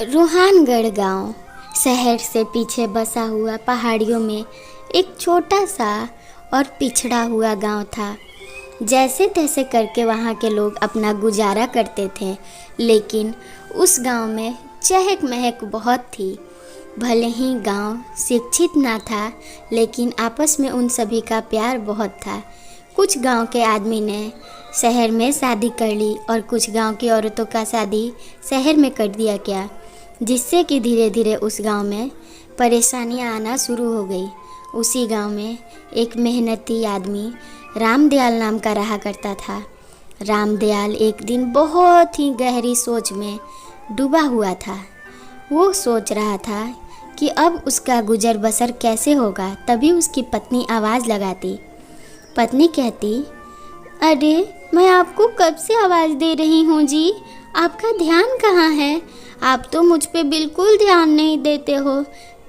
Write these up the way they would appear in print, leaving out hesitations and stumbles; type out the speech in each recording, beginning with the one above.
रोहानगढ़ गांव शहर से पीछे बसा हुआ पहाड़ियों में एक छोटा सा और पिछड़ा हुआ गांव था। जैसे तैसे करके वहाँ के लोग अपना गुजारा करते थे, लेकिन उस गांव में चहक महक बहुत थी। भले ही गांव शिक्षित ना था, लेकिन आपस में उन सभी का प्यार बहुत था। कुछ गांव के आदमी ने शहर में शादी कर ली और कुछ गांव की औरतों का शादी शहर में कर दिया गया, जिससे कि धीरे धीरे उस गांव में परेशानियां आना शुरू हो गई। उसी गांव में एक मेहनती आदमी रामदयाल नाम का रहा करता था। रामदयाल एक दिन बहुत ही गहरी सोच में डूबा हुआ था। वो सोच रहा था कि अब उसका गुजर बसर कैसे होगा। तभी उसकी पत्नी आवाज़ लगाती। पत्नी कहती, अरे मैं आपको कब से आवाज़ दे रही हूँ जी, आपका ध्यान कहाँ है? आप तो मुझ पे बिल्कुल ध्यान नहीं देते हो।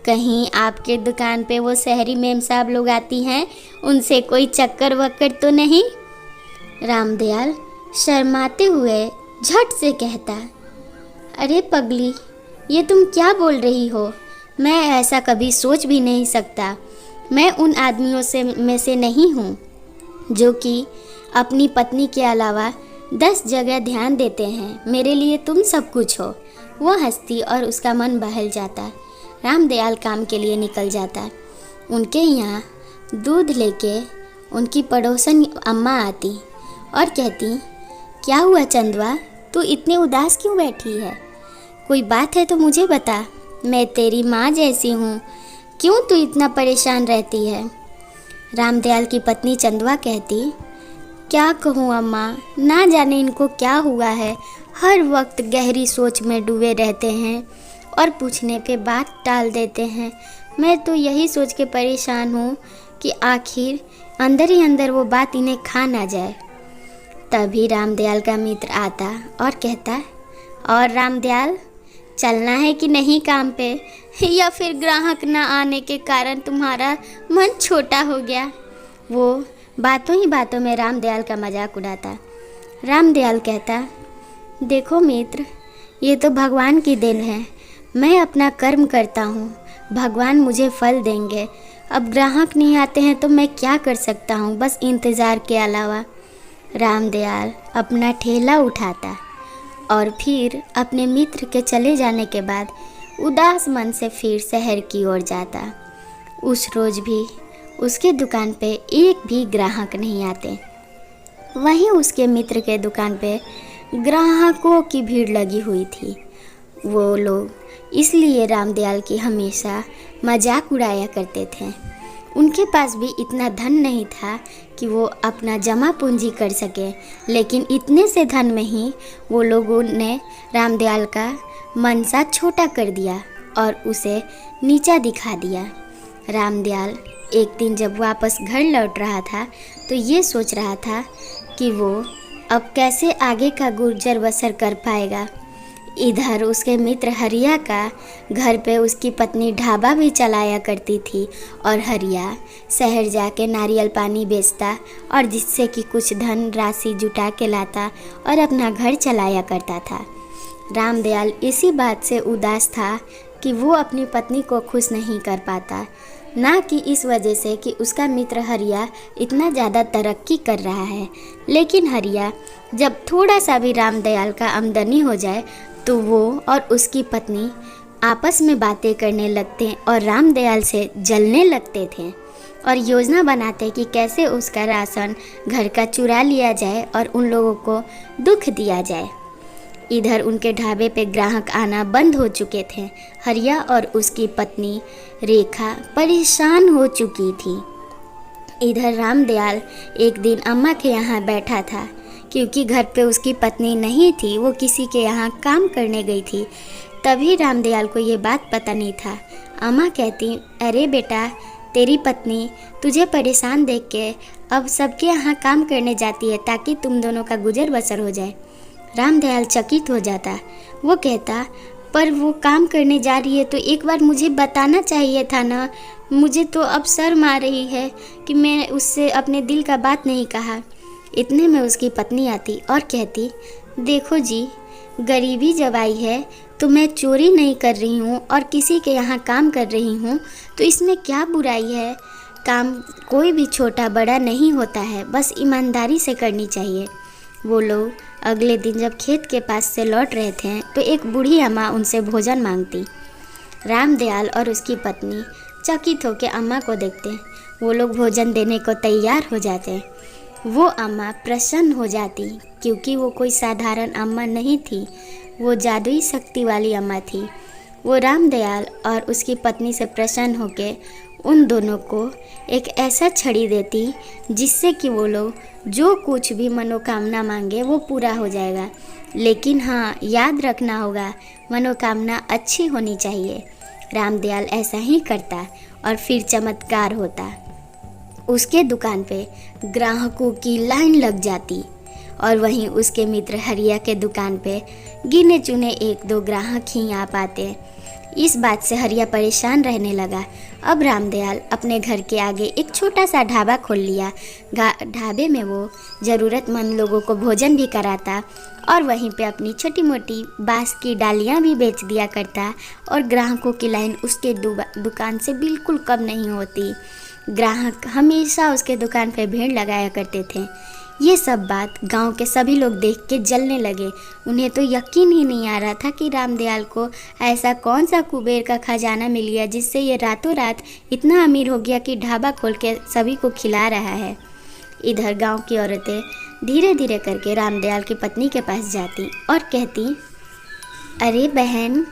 कहीं आपके दुकान पे वो शहरी मेम साहब लोग आती हैं, उनसे कोई चक्कर वक्कर तो नहीं? रामदयाल शर्माते हुए झट से कहता, अरे पगली, ये तुम क्या बोल रही हो? मैं ऐसा कभी सोच भी नहीं सकता। मैं उन आदमियों में से नहीं हूँ जो कि अपनी पत्नी के अलावा 10 जगह ध्यान देते हैं। मेरे लिए तुम सब कुछ हो। वो हंसती और उसका मन बहल जाता। रामदयाल काम के लिए निकल जाता। उनके यहाँ दूध लेके उनकी पड़ोसन अम्मा आती और कहती, क्या हुआ चंदवा, तू इतने उदास क्यों बैठी है? कोई बात है तो मुझे बता, मैं तेरी माँ जैसी हूँ, क्यों तू इतना परेशान रहती है? रामदयाल की पत्नी चंदवा कहती, क्या कहूँ अम्मा, ना जाने इनको क्या हुआ है, हर वक्त गहरी सोच में डूबे रहते हैं और पूछने पे बात टाल देते हैं। मैं तो यही सोच के परेशान हूँ कि आखिर अंदर ही अंदर वो बात इन्हें खा ना जाए। तभी रामदयाल का मित्र आता और कहता, और रामदयाल, चलना है कि नहीं काम पे, या फिर ग्राहक ना आने के कारण तुम्हारा मन छोटा हो गया? वो बातों ही बातों में रामदयाल का मजाक उड़ाता। रामदयाल कहता, देखो मित्र, ये तो भगवान की देन है। मैं अपना कर्म करता हूँ, भगवान मुझे फल देंगे। अब ग्राहक नहीं आते हैं तो मैं क्या कर सकता हूँ, बस इंतज़ार के अलावा। रामदयाल अपना ठेला उठाता और फिर अपने मित्र के चले जाने के बाद उदास मन से फिर शहर की ओर जाता। उस रोज़ भी उसके दुकान पे एक भी ग्राहक नहीं आते। वहीं उसके मित्र के दुकान पे ग्राहकों की भीड़ लगी हुई थी। वो लोग इसलिए रामदयाल की हमेशा मजाक उड़ाया करते थे। उनके पास भी इतना धन नहीं था कि वो अपना जमा पूंजी कर सके, लेकिन इतने से धन में ही वो लोगों ने रामदयाल का मनसा छोटा कर दिया और उसे नीचा दिखा दिया। रामदयाल एक दिन जब वापस घर लौट रहा था तो ये सोच रहा था कि वो अब कैसे आगे का गुजर बसर कर पाएगा। इधर उसके मित्र हरिया का घर पे उसकी पत्नी ढाबा भी चलाया करती थी और हरिया शहर जाके नारियल पानी बेचता और जिससे कि कुछ धन राशि जुटा के लाता और अपना घर चलाया करता था। रामदयाल इसी बात से उदास था कि वो अपनी पत्नी को खुश नहीं कर पाता, ना कि इस वजह से कि उसका मित्र हरिया इतना ज़्यादा तरक्की कर रहा है। लेकिन हरिया जब थोड़ा सा भी रामदयाल का आमदनी हो जाए तो वो और उसकी पत्नी आपस में बातें करने लगते और रामदयाल से जलने लगते थे और योजना बनाते कि कैसे उसका राशन घर का चुरा लिया जाए और उन लोगों को दुख दिया जाए। इधर उनके ढाबे पे ग्राहक आना बंद हो चुके थे। हरिया और उसकी पत्नी रेखा परेशान हो चुकी थी। इधर रामदयाल एक दिन अम्मा के यहाँ बैठा था, क्योंकि घर पे उसकी पत्नी नहीं थी, वो किसी के यहाँ काम करने गई थी। तभी रामदयाल को ये बात पता नहीं था। अम्मा कहती, अरे बेटा, तेरी पत्नी तुझे परेशान देख के अब सबके यहाँ काम करने जाती है ताकि तुम दोनों का गुजर बसर हो जाए। रामदयाल चकित हो जाता। वो कहता, पर वो काम करने जा रही है तो एक बार मुझे बताना चाहिए था ना। मुझे तो अब शर्म आ रही है कि मैं उससे अपने दिल का बात नहीं कहा। इतने में उसकी पत्नी आती और कहती, देखो जी, गरीबी जब आई है तो मैं चोरी नहीं कर रही हूँ और किसी के यहाँ काम कर रही हूँ, तो इसमें क्या बुराई है। काम कोई भी छोटा बड़ा नहीं होता है, बस ईमानदारी से करनी चाहिए। वो लोग अगले दिन जब खेत के पास से लौट रहे थे तो एक बूढ़ी अम्मा उनसे भोजन मांगती। रामदयाल और उसकी पत्नी चकित होकर अम्मा को देखते। वो लोग भोजन देने को तैयार हो जाते। वो अम्मा प्रसन्न हो जाती, क्योंकि वो कोई साधारण अम्मा नहीं थी, वो जादुई शक्ति वाली अम्मा थी। वो रामदयाल और उसकी पत्नी से प्रसन्न होकर उन दोनों को एक ऐसा छड़ी देती जिससे कि वो लोग जो कुछ भी मनोकामना मांगे वो पूरा हो जाएगा। लेकिन हाँ, याद रखना होगा, मनोकामना अच्छी होनी चाहिए। रामदयाल ऐसा ही करता और फिर चमत्कार होता। उसके दुकान पे ग्राहकों की लाइन लग जाती और वहीं उसके मित्र हरिया के दुकान पे गिने चुने एक दो ग्राहक ही आ पाते। इस बात से हरिया परेशान रहने लगा। अब रामदयाल अपने घर के आगे एक छोटा सा ढाबा खोल लिया। ढाबे में वो ज़रूरतमंद लोगों को भोजन भी कराता और वहीं पे अपनी छोटी मोटी बांस की डालियाँ भी बेच दिया करता और ग्राहकों की लाइन उसके दुकान से बिल्कुल कम नहीं होती। ग्राहक हमेशा उसके दुकान पे भीड़ लगाया करते थे। ये सब बात गांव के सभी लोग देख के जलने लगे। उन्हें तो यकीन ही नहीं आ रहा था कि रामदयाल को ऐसा कौन सा कुबेर का खजाना मिल गया जिससे ये रातों रात इतना अमीर हो गया कि ढाबा खोल के सभी को खिला रहा है। इधर गांव की औरतें धीरे धीरे करके रामदयाल की पत्नी के पास जाती और कहती, अरे बहन,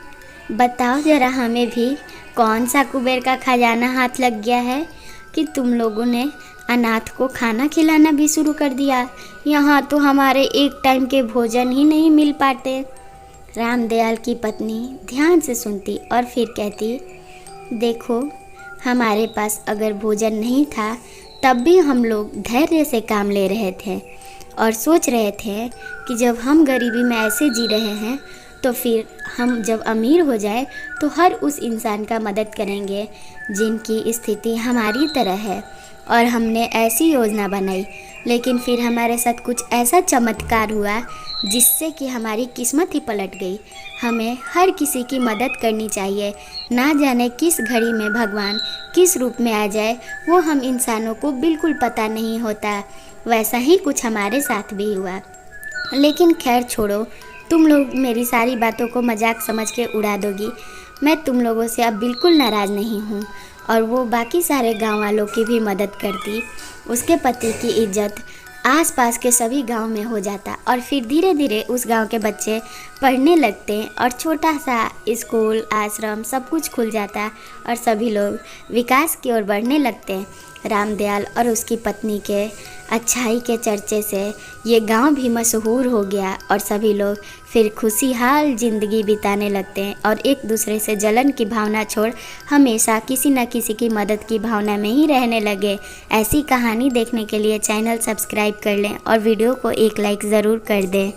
बताओ ज़रा हमें भी कौन सा कुबेर का खजाना हाथ लग गया है कि तुम लोगों ने अनाथ को खाना खिलाना भी शुरू कर दिया। यहाँ तो हमारे एक टाइम के भोजन ही नहीं मिल पाते। रामदयाल की पत्नी ध्यान से सुनती और फिर कहती, देखो, हमारे पास अगर भोजन नहीं था तब भी हम लोग धैर्य से काम ले रहे थे और सोच रहे थे कि जब हम गरीबी में ऐसे जी रहे हैं तो फिर हम जब अमीर हो जाए तो हर उस इंसान का मदद करेंगे जिनकी स्थिति हमारी तरह है। और हमने ऐसी योजना बनाई, लेकिन फिर हमारे साथ कुछ ऐसा चमत्कार हुआ जिससे कि हमारी किस्मत ही पलट गई। हमें हर किसी की मदद करनी चाहिए। ना जाने किस घड़ी में भगवान किस रूप में आ जाए, वो हम इंसानों को बिल्कुल पता नहीं होता। वैसा ही कुछ हमारे साथ भी हुआ। लेकिन खैर छोड़ो, तुम लोग मेरी सारी बातों को मजाक समझ के उड़ा दोगी। मैं तुम लोगों से अब बिल्कुल नाराज़ नहीं हूँ। और वो बाकी सारे गांव वालों की भी मदद करती। उसके पति की इज्जत आसपास के सभी गांव में हो जाता और फिर धीरे धीरे उस गांव के बच्चे पढ़ने लगते और छोटा सा स्कूल, आश्रम सब कुछ खुल जाता और सभी लोग विकास की ओर बढ़ने लगते। रामदयाल और उसकी पत्नी के अच्छाई के चर्चे से ये गांव भी मशहूर हो गया और सभी लोग फिर खुशहाल ज़िंदगी बिताने लगते हैं और एक दूसरे से जलन की भावना छोड़ हमेशा किसी न किसी की मदद की भावना में ही रहने लगे। ऐसी कहानी देखने के लिए चैनल सब्सक्राइब कर लें और वीडियो को एक लाइक ज़रूर कर दें।